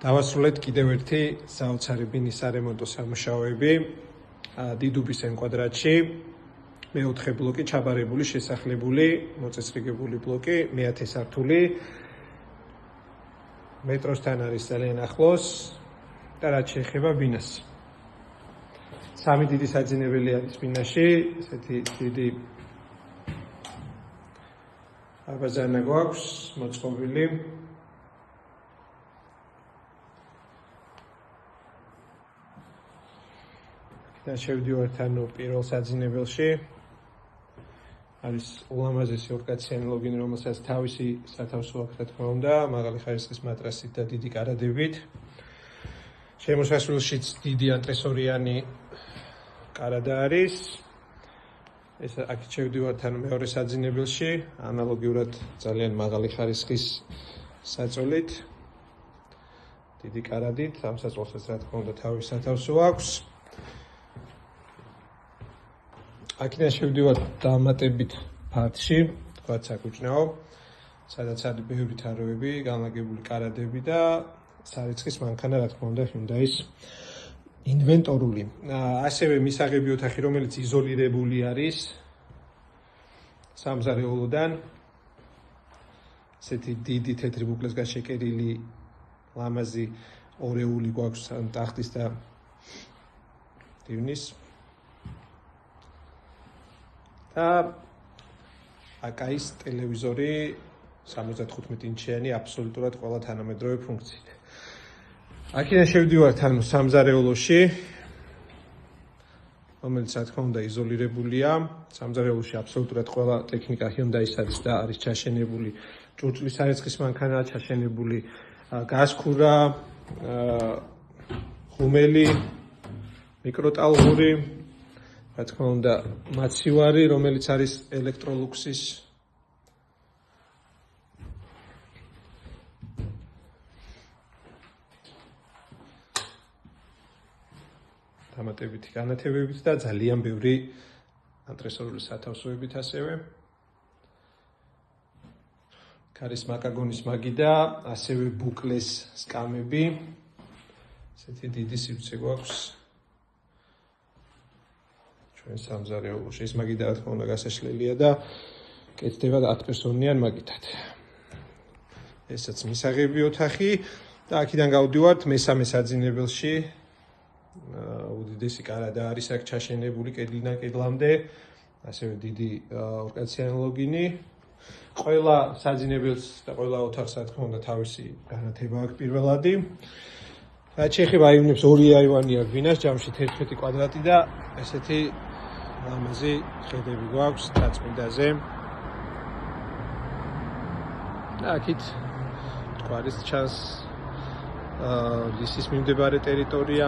დავასრულეთ კიდევ ერთი საოცარი ბინის სარემონტო სამუშაოები დიდუბის N კვადრატში. მეოთხე ბლოკი ჩაბარებული, შესახლებული, მოწესრიგებული ბლოკი, მე-10 სართული. მეტროსთან არის ძალიან ახლოს და რაც შეეხება ბინას. სამი დიდი საძინებელი არის ბინაში, ესეთი დიდი აბაზანა გვაქვს, მოწყობილი. და შევდივართ ანუ პირველ საძინებელში. არის ულამაზესი ორკაციანი ლოგინი, რომელსაც თავისი სათავსო აქვს, რა თქმა უნდა, მაღალი ხარისხის მატრასით და დიდი კარადებით. შემოსასვლელშიც დიდი ანტრესორიანი კარადა არის. ეს აქ შევდივართ ანუ მეორე საძინებელში, ანალოგიურად ძალიან მაღალი ხარისხის საწოლით. დიდი კარადით, ამ საწოლსაც რა თქმა უნდა თავისი სათავსო აქვს. აქედან შევდივართ დამატებით ფართში, თქვათ საკუჭნაო, სადაც არის ბევრი თაროები, განლაგებული კარადები და სარიცხის მანქანა, რა თქმა უნდა, Hyundai-ის ინვენტორული. ასევე მისაღები ოთახი, რომელიც იზოლირებული არის სამზარეულოდან. ესეთი დიდი თეთრი ბუკლეს გაშეკერილი ლამაზი ორეული გვაქვს ტახტის და დივნის. და აკაის ტელევიზორი 75 ინჩიანი აბსოლუტურად ყველა თანამედროვე ფუნქციით. აქედან შევდივართ ანუ სამზარეულოში, რომელიც რა თქმა უნდა იზოლირებულია. სამზარეულოში აბსოლუტურად ყველა ტექნიკა Hyundai-ის არის და არის ჩაშენებული. ჭურჭლის სარიცხის მანქანაა ჩაშენებული, გაზქურა, ღუმელი, მიკროტალღური, რა თქმა უნდა, მაცივარი, რომელიც არის ელექტროლუქსის. დამატებითი განათებებით და ძალიან ბევრი ანტრესორული სათავსოებით ასევე. ქარის მაკაგონის მაგი და ასევე ბუკლეს სკამები. ესეთი დიდი სივრცე გვაქვს. ჩვენ სამზარეულოში ეს მაგიდა რა თქმა უნდა გასაშლელია და კეთდება 10 პერსონიან მაგიდად. ესაც მისაღები ოთახი და აქედან გავდივართ მესამე საძინებელში. უდიდესი კარადა არის აქ ჩაშენებული კედლიდან კედლამდე, ასევე დიდი ორკაციანი ლოგინი. ყველა საძინებელს და ყველა ოთახს რა თქმა უნდა თავისი განათება აქვს პირველადი. რაც შეეხება აივნებს, ორი აივანი აქვს ბინას, ჯამში 11 კვადრატი და ესეთი ლამაზი ხედები გვაქვს დაწმინდაზე. და აქეთ თქვარის ჩანს ლისის მიმდებარე ტერიტორია.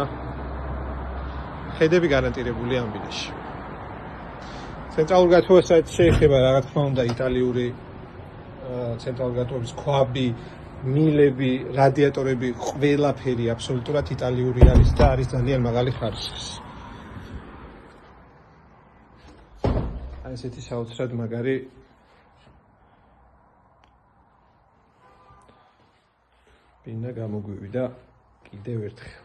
ხედები გარანტირებული ამ ბინაში. ცენტრალურ გათბობასაც შეეხება რა თქმა უნდა იტალიური ცენტრალური გათბობის ქვაბი, მილები, რადიატორები, ყველაფერი აბსოლუტურად იტალიური არის და არის ძალიან მაღალი ხარისხის. ესეთი საოცრად მაგარი ბინა გამოგვივიდა კიდევ ერთხელ.